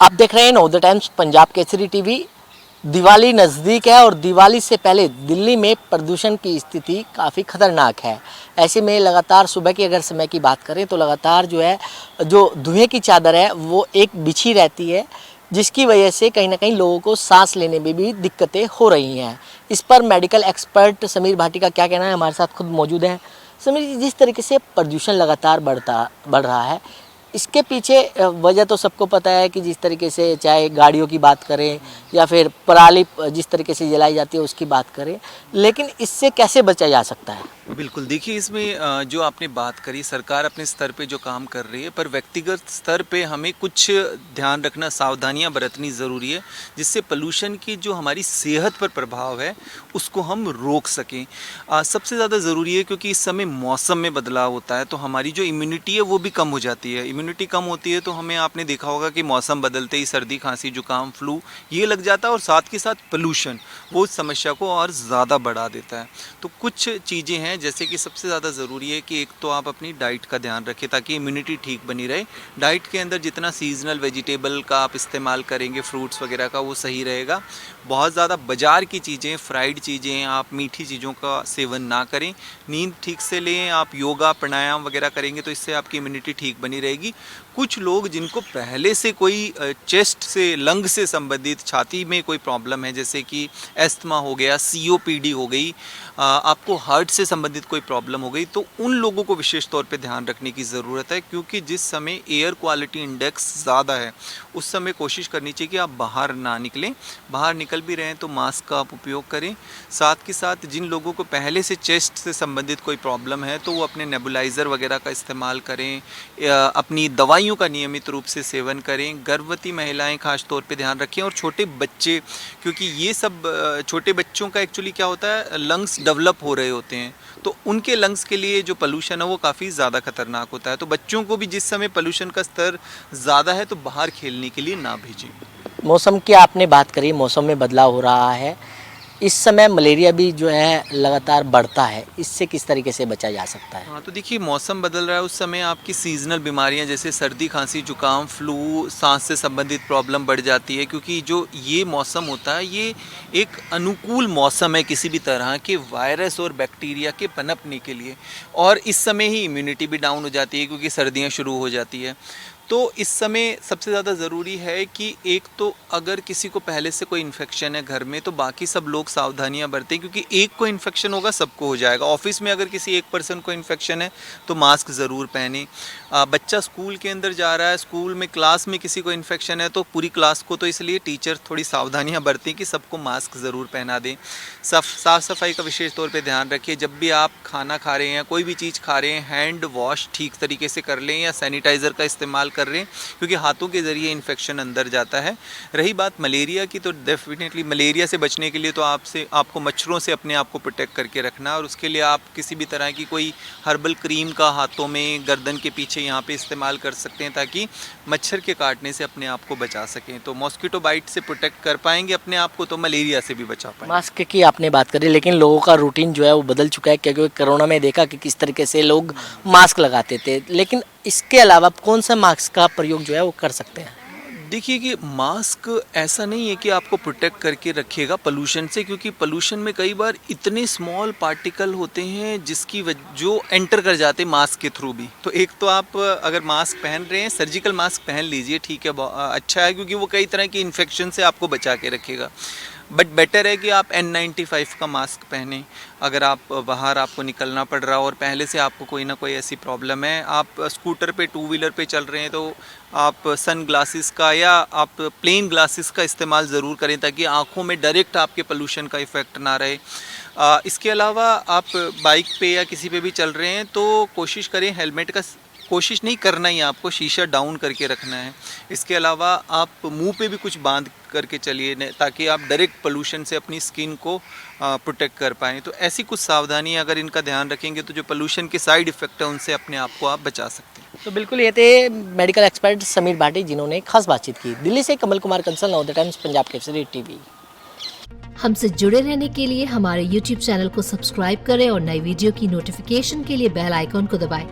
आप देख रहे हैं नवोदय टाइम्स पंजाब केसरी टीवी। दिवाली नज़दीक है और दिवाली से पहले दिल्ली में प्रदूषण की स्थिति काफ़ी ख़तरनाक है। ऐसे में लगातार सुबह की अगर समय की बात करें तो लगातार जो धुएं की चादर है वो एक बिछी रहती है, जिसकी वजह से कहीं ना कहीं लोगों को सांस लेने में भी दिक्कतें हो रही हैं। इस पर मेडिकल एक्सपर्ट समीर भाटी का क्या कहना है, हमारे साथ खुद मौजूद हैं। समीर जी, जिस तरीके से प्रदूषण लगातार बढ़ रहा है, इसके पीछे वजह तो सबको पता है कि जिस तरीके से चाहे गाड़ियों की बात करें या फिर पराली जिस तरीके से जलाई जाती है उसकी बात करें, लेकिन इससे कैसे बचा जा सकता है? बिल्कुल, देखिए इसमें जो आपने बात करी, सरकार अपने स्तर पे जो काम कर रही है, पर व्यक्तिगत स्तर पे हमें कुछ ध्यान रखना, सावधानियां बरतनी ज़रूरी है, जिससे पोल्यूशन की जो हमारी सेहत पर प्रभाव है उसको हम रोक सकें। सबसे ज़्यादा ज़रूरी है क्योंकि इस समय मौसम में बदलाव होता है, तो हमारी जो इम्यूनिटी है वो भी कम हो जाती है। इम्यूनिटी कम होती है तो हमें, आपने देखा होगा कि मौसम बदलते ही सर्दी, खांसी, जुकाम, फ्लू ये लग जाता है, और साथ के साथ पोल्यूशन वो उस समस्या को और ज़्यादा बढ़ा देता है। तो कुछ चीज़ें हैं, जैसे कि सबसे ज़्यादा ज़रूरी है कि एक तो आप अपनी डाइट का ध्यान रखें ताकि इम्यूनिटी ठीक बनी रहे। डाइट के अंदर जितना सीजनल वेजिटेबल का आप इस्तेमाल करेंगे, फ्रूट्स वगैरह का, वो सही रहेगा। बहुत ज़्यादा बाज़ार की चीज़ें, फ्राइड चीज़ें, आप मीठी चीज़ों का सेवन ना करें। नींद ठीक से लें, आप योगा प्राणायाम वगैरह करेंगे तो इससे आपकी इम्यूनिटी ठीक बनी रहेगी। कुछ लोग जिनको पहले से कोई चेस्ट से, लंग से संबंधित, छाती में कोई प्रॉब्लम है, जैसे कि एस्थमा हो गया, सीओपीडी हो गई, आपको हार्ट से संबंधित कोई प्रॉब्लम हो गई, तो उन लोगों को विशेष तौर पे ध्यान रखने की ज़रूरत है। क्योंकि जिस समय एयर क्वालिटी इंडेक्स ज़्यादा है उस समय कोशिश करनी चाहिए कि आप बाहर ना निकलें। बाहर निकल भी रहे हैं तो मास्क का आप उपयोग करें। साथ के साथ जिन लोगों को पहले से चेस्ट से संबंधित कोई प्रॉब्लम है तो वो अपने नेबुलाइज़र वगैरह का इस्तेमाल करें, अपनी दवाइयों का नियमित रूप से सेवन करें। गर्भवती महिलाएं खास तौर पे ध्यान रखें, और छोटे बच्चे, क्योंकि ये सब छोटे बच्चों का एक्चुअली क्या होता है, लंग्स डेवलप हो रहे होते हैं, तो उनके लंग्स के लिए जो पोल्यूशन है वो काफ़ी ज़्यादा खतरनाक होता है। तो बच्चों को भी जिस समय पोल्यूशन का स्तर ज़्यादा है तो बाहर खेलने के लिए ना भेजें। मौसम की आपने बात करी, मौसम में बदलाव हो रहा है, इस समय मलेरिया भी लगातार बढ़ता है, इससे किस तरीके से बचा जा सकता है? हाँ, तो देखिए मौसम बदल रहा है, उस समय आपकी सीजनल बीमारियां जैसे सर्दी, खांसी, जुकाम, फ्लू, सांस से संबंधित प्रॉब्लम बढ़ जाती है। क्योंकि जो ये मौसम होता है ये एक अनुकूल मौसम है किसी भी तरह के वायरस और बैक्टीरिया के पनपने के लिए, और इस समय ही इम्यूनिटी भी डाउन हो जाती है क्योंकि सर्दियाँ शुरू हो जाती है। तो इस समय सबसे ज़्यादा ज़रूरी है कि एक तो अगर किसी को पहले से कोई इन्फेक्शन है घर में तो बाकी सब लोग सावधानियां बरतें, क्योंकि एक को इन्फेक्शन होगा सबको हो जाएगा। ऑफिस में अगर किसी एक पर्सन को इन्फेक्शन है तो मास्क ज़रूर पहने। बच्चा स्कूल के अंदर जा रहा है, स्कूल में क्लास में किसी को इन्फेक्शन है तो पूरी क्लास को, तो इसलिए टीचर थोड़ी सावधानियाँ बरतें कि सबको मास्क ज़रूर पहना दें। साफ़ सफाई का विशेष तौर पर ध्यान रखिए। जब भी आप खाना खा रहे हैं, कोई भी चीज़ खा रहे हैं, हैंड वॉश ठीक तरीके से कर लें या सैनिटाइज़र का इस्तेमाल कर रहे हैं, क्योंकि हाथों के ज़रिए इन्फेक्शन अंदर जाता है। रही बात मलेरिया की, तो डेफिनेटली मलेरिया से बचने के लिए तो आपको मच्छरों से अपने आप को प्रोटेक्ट करके रखना, और उसके लिए आप किसी भी तरह की कोई हर्बल क्रीम का हाथों में, गर्दन के पीछे यहाँ पे इस्तेमाल कर सकते हैं ताकि मच्छर के काटने से अपने आप को बचा सकें। तो मॉस्किटो बाइट से प्रोटेक्ट कर पाएंगे अपने आप को तो मलेरिया से भी बचा पाएंगे। मास्क की आपने बात करी, लेकिन लोगों का रूटीन वो बदल चुका है, क्योंकि कोरोना में देखा कि किस तरीके से लोग मास्क लगाते थे, लेकिन इसके अलावा कौन सा मास्क का प्रयोग वो कर सकते हैं? देखिए कि मास्क ऐसा नहीं है कि आपको प्रोटेक्ट करके रखेगा पोल्यूशन से, क्योंकि पोल्यूशन में कई बार इतने स्मॉल पार्टिकल होते हैं जो एंटर कर जाते हैं मास्क के थ्रू भी। तो एक तो आप अगर मास्क पहन रहे हैं, सर्जिकल मास्क पहन लीजिए, ठीक है, अच्छा है, क्योंकि वो कई तरह की इन्फेक्शन से आपको बचा के रखेगा। बट बेटर है कि आप N95 का मास्क पहनें अगर आप बाहर आपको निकलना पड़ रहा हो और पहले से आपको कोई ना कोई ऐसी प्रॉब्लम है। आप स्कूटर पे, टू व्हीलर पे चल रहे हैं तो आप सन ग्लासेस का या आप प्लेन ग्लासेस का इस्तेमाल ज़रूर करें ताकि आँखों में डायरेक्ट आपके पोल्यूशन का इफ़ेक्ट ना रहे। इसके अलावा आप बाइक पे या किसी पे भी चल रहे हैं तो कोशिश करें हेलमेट का, कोशिश नहीं करना ही, आपको शीशा डाउन करके रखना है। इसके अलावा आप मुंह पे भी कुछ बांध करके चलिए ताकि आप डायरेक्ट पोल्यूशन से अपनी स्किन को प्रोटेक्ट कर पाएँ। तो ऐसी कुछ सावधानी अगर इनका ध्यान रखेंगे तो जो पोल्यूशन के साइड इफ़ेक्ट है उनसे अपने आप को आप बचा सकते हैं। तो बिल्कुल, ये थे मेडिकल एक्सपर्ट समीर भाटी, जिन्होंने खास बातचीत की। दिल्ली से कमल कुमार कंसल, नवोदय टाइम्स पंजाब केसरी टीवी। हमसे जुड़े रहने के लिए हमारे YouTube चैनल को सब्सक्राइब करें और नई वीडियो की नोटिफिकेशन के लिए बेल आइकॉन को दबाएं।